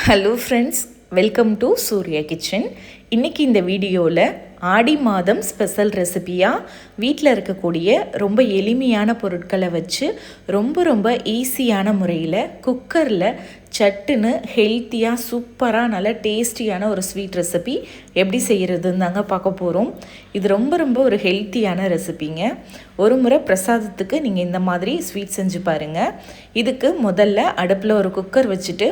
Hello friends, welcome to Surya kitchen. இன்றைக்கி இந்த வீடியோவில் ஆடி மாதம் ஸ்பெஷல் ரெசிபியாக வீட்டில் இருக்கக்கூடிய ரொம்ப எளிமையான பொருட்களை வச்சு ரொம்ப ஈஸியான முறையில் குக்கரில் சட்டுன்னு ஹெல்த்தியாக சூப்பராக நல்ல டேஸ்டியான ஒரு ஸ்வீட் ரெசிபி எப்படி செய்கிறதுன்னு தாங்க பார்க்க போகிறோம். இது ரொம்ப ஒரு ஹெல்த்தியான ரெசிபிங்க. ஒரு முறை பிரசாதத்துக்கு நீங்கள் இந்த மாதிரி ஸ்வீட் செஞ்சு பாருங்கள். இதுக்கு முதல்ல அடுப்பில் ஒரு குக்கர் வச்சுட்டு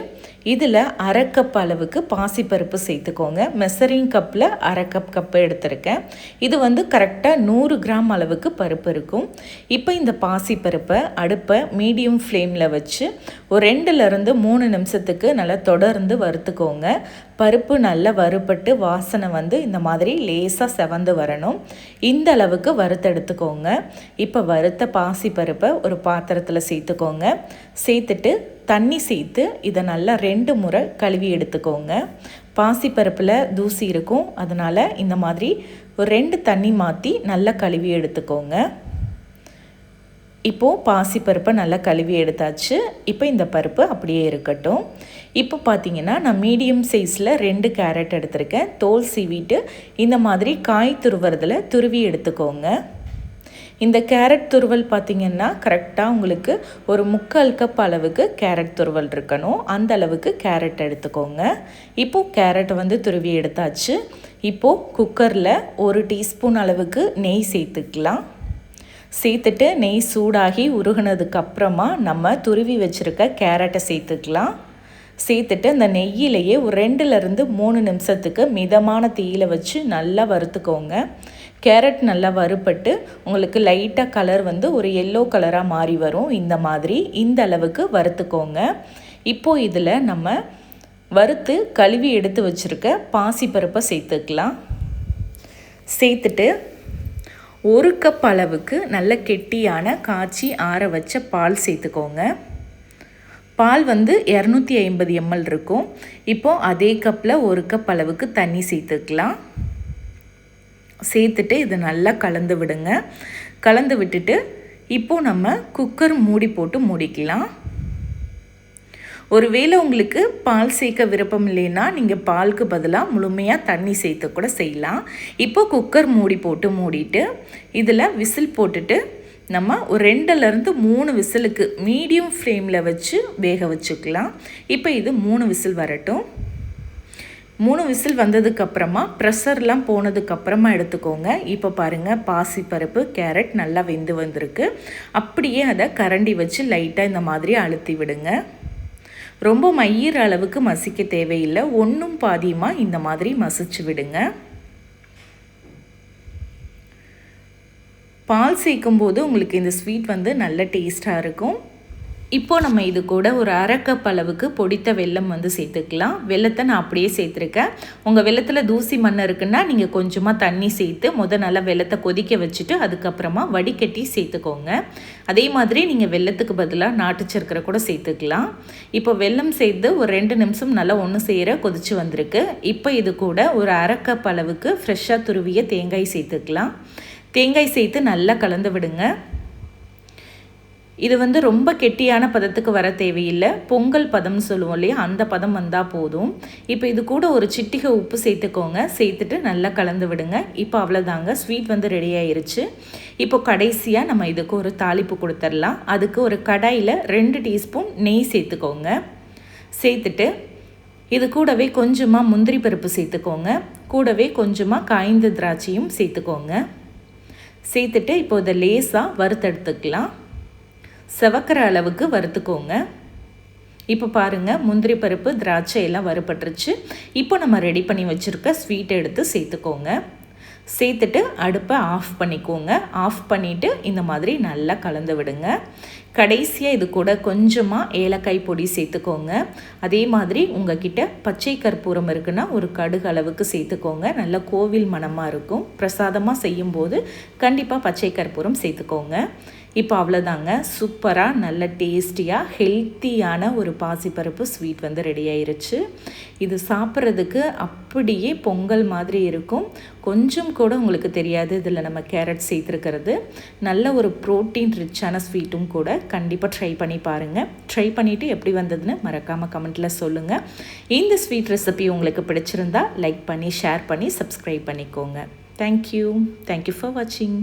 இதில் அரை கப் அளவுக்கு பாசிப்பருப்பு சேர்த்துக்கோங்க. மெஷரிங் கப்பில் அரை கப் எடுத்திருக்கேன். இது கரெக்டாக 100 கிராம் அளவுக்கு பருப்பு இருக்கும். இப்போ இந்த பாசிப்பருப்பை அடுப்பை மீடியம் ஃப்ளேமில் வச்சு ஒரு 2லேருந்து 3 நிமிஷத்துக்கு நல்லா தொடர்ந்து வறுத்துக்கோங்க. பருப்பு நல்லா வறுபட்டு வாசனை இந்த மாதிரி லேசாக செவந்து வரணும். இந்த அளவுக்கு வறுத்தெடுத்துக்கோங்க. இப்போ வறுத்த பாசிப்பருப்பை ஒரு பாத்திரத்தில் சேர்த்துக்கோங்க. சேர்த்துட்டு தண்ணி சேர்த்து இதை நல்லா 2 முறை கழுவி எடுத்துக்கோங்க. பாசிப்பருப்பில் தூசி இருக்கும், அதனால் இந்த மாதிரி ஒரு 2 தண்ணி மாற்றி நல்லா கழுவி எடுத்துக்கோங்க. இப்போது பாசிப்பருப்பை நல்லா கழுவி எடுத்தாச்சு. இப்போ இந்த பருப்பு அப்படியே இருக்கட்டும். இப்போ பார்த்திங்கன்னா நான் மீடியம் சைஸில் 2 கேரட் எடுத்திருக்கேன். தோல் சீவிட்டு இந்த மாதிரி காய் துருவுறதில் துருவி எடுத்துக்கோங்க. இந்த கேரட் துருவல் பார்த்திங்கன்னா கரெக்டாக உங்களுக்கு ஒரு 3/4 கப் அளவுக்கு கேரட் துருவல் இருக்கணும். அந்த அளவுக்கு கேரட் எடுத்துக்கோங்க. இப்போது கேரட்டை துருவி எடுத்தாச்சு. இப்போது குக்கரில் 1 டீஸ்பூன் அளவுக்கு நெய் சேர்த்துக்கலாம். சேர்த்துட்டு நெய் சூடாகி உருகுனதுக்கப்புறமா நம்ம துருவி வச்சுருக்க கேரட்டை சேர்த்துக்கலாம். சேர்த்துட்டு அந்த நெய்யிலேயே ஒரு 2லேருந்து 3 நிமிஷத்துக்கு மிதமான தீயில் வச்சு நல்லா வறுத்துக்கோங்க. கேரட் நல்லா வறுபட்டு உங்களுக்கு லைட்டாக கலர் ஒரு எல்லோ கலராக மாறி வரும். இந்த அளவுக்கு வறுத்துக்கோங்க. இப்போது இதில் நம்ம வறுத்து கழுவி எடுத்து வச்சுருக்க பாசிப்பருப்பை சேர்த்துக்கலாம். சேர்த்துட்டு 1 கப் அளவுக்கு நல்ல கெட்டியான காய்ச்சி ஆற வச்ச பால் சேர்த்துக்கோங்க. பால் 250 ml இருக்கும். இப்போது அதே கப்பில் 1 கப் அளவுக்கு தண்ணி சேர்த்துக்கலாம். சேர்த்துட்டு இதை நல்லா கலந்து விடுங்க. கலந்து விட்டுட்டு இப்போது நம்ம குக்கர் மூடி போட்டு மூடிக்கலாம். ஒருவேளை உங்களுக்கு பால் சேர்க்க விருப்பம் இல்லைன்னா நீங்கள் பாலுக்கு பதிலாக முழுமையாக தண்ணி சேர்த்து கூட செய்யலாம். இப்போது குக்கர் மூடி போட்டு மூடிட்டு இதில் விசில் போட்டுட்டு நம்ம ஒரு 2லேருந்து 3 விசிலுக்கு மீடியம் ஃப்ளேமில் வச்சு வேக வச்சுக்கலாம். இப்போ இது 3 விசில் வரட்டும். 3 விசில் வந்ததுக்கப்புறமா ப்ரெஷர்லாம் போனதுக்கப்புறமா எடுத்துக்கோங்க. இப்போ பாருங்கள், பாசிப்பருப்பு கேரட் நல்லா வெந்து வந்திருக்கு. அப்படியே அதை கரண்டி வச்சு லைட்டாக இந்த மாதிரி அழுத்தி விடுங்க. ரொம்ப மையிற அளவுக்கு மசிக்க தேவையில்லை. ஒன்றும் பாதியமாக இந்த மாதிரி மசிச்சு விடுங்க. பால் சேர்க்கும்போது உங்களுக்கு இந்த ஸ்வீட் நல்ல டேஸ்ட்டாக இருக்கும். இப்போது நம்ம இது கூட ஒரு அரை கப் அளவுக்கு பொடித்த வெல்லம் சேர்த்துக்கலாம். வெல்லத்தை நான் அப்படியே சேர்த்துருக்கேன். உங்கள் வெல்லத்தில் தூசி மண் இருக்குன்னா நீங்கள் கொஞ்சமாக தண்ணி சேர்த்து நல்லா வெல்லத்தை கொதிக்க வச்சுட்டு அதுக்கப்புறமா வடிகட்டி சேர்த்துக்கோங்க. அதே மாதிரி நீங்கள் வெல்லத்துக்கு பதிலாக நாட்டு சர்க்கரை கூட சேர்த்துக்கலாம். இப்போ வெல்லம் சேர்த்து ஒரு 2 நிமிஷம் நல்லா ஒன்று சேர கொதிச்சு வந்திருக்கு. இப்போ இது கூட ஒரு அரை கப் அளவுக்கு ஃப்ரெஷ்ஷாக துருவிய தேங்காய் சேர்த்துக்கலாம். தேங்காய் சேர்த்து நல்லா கலந்து விடுங்க. இது ரொம்ப கெட்டியான பதத்துக்கு வர தேவையில்லை. பொங்கல் பதம்னு சொல்லுவோம் இல்லையா, அந்த பதம் வந்தால் போதும். இப்போ இது கூட ஒரு சிட்டிகை உப்பு சேர்த்துக்கோங்க. சேர்த்துட்டு நல்லா கலந்து விடுங்க. இப்போ அவ்வளோதாங்க, ஸ்வீட் ரெடி ஆயிருச்சு. இப்போ கடைசியாக நம்ம இதுக்கு ஒரு தாளிப்பு கொடுத்துடலாம். அதுக்கு ஒரு கடாயில் 2 டீஸ்பூன் நெய் சேர்த்துக்கோங்க. சேர்த்துட்டு இது கூடவே கொஞ்சமாக முந்திரி பருப்பு சேர்த்துக்கோங்க. கூடவே கொஞ்சமாக காய்ந்த திராட்சையும் சேர்த்துக்கோங்க. சேர்த்துட்டு இப்போ இதை லேசாக வறுத்தெடுத்துக்கலாம். செவக்கிற அளவுக்கு வறுத்துக்கோங்க. இப்போ பாருங்கள், முந்திரி பருப்பு திராட்சை எல்லாம் வறுபட்டுருச்சு. இப்போ நம்ம ரெடி பண்ணி வச்சுருக்க ஸ்வீட்டை எடுத்து சேர்த்துக்கோங்க. சேர்த்துட்டு அடுப்பை ஆஃப் பண்ணிக்கோங்க. ஆஃப் பண்ணிவிட்டு இந்த மாதிரி நல்லா கலந்து விடுங்க. கடைசியாக இது கூட கொஞ்சமாக ஏலக்காய் பொடி சேர்த்துக்கோங்க. அதே மாதிரி உங்ககிட்ட பச்சை கற்பூரம் இருக்குன்னா ஒரு கடுகு அளவுக்கு சேர்த்துக்கோங்க. நல்ல கோவில் மணமாக இருக்கும். பிரசாதமாக செய்யும்போது கண்டிப்பாக பச்சை கற்பூரம் சேர்த்துக்கோங்க. இப்போ அவ்வளோதாங்க, சூப்பராக நல்ல டேஸ்டியாக ஹெல்த்தியான ஒரு பாசிப்பருப்பு ஸ்வீட் வந்து ரெடி ஆயிருச்சு. இது சாப்பிட்றதுக்கு அப்படியே பொங்கல் மாதிரி இருக்கும். கொஞ்சம் கூட உங்களுக்கு தெரியாது இதில் நம்ம கேரட் சேர்த்துருக்கிறது. நல்ல ஒரு ப்ரோட்டீன் ரிச்சான ஸ்வீட்டும் கூட. கண்டிப்பாக ட்ரை பண்ணி பாருங்கள். ட்ரை பண்ணிவிட்டு எப்படி வந்ததுன்னு மறக்காமல் கமெண்ட்டில் சொல்லுங்கள். இந்த ஸ்வீட் ரெசிபி உங்களுக்கு பிடிச்சிருந்தா லைக் பண்ணி ஷேர் பண்ணி சப்ஸ்கிரைப் பண்ணிக்கோங்க. தேங்க்யூ ஃபார் வாட்சிங்.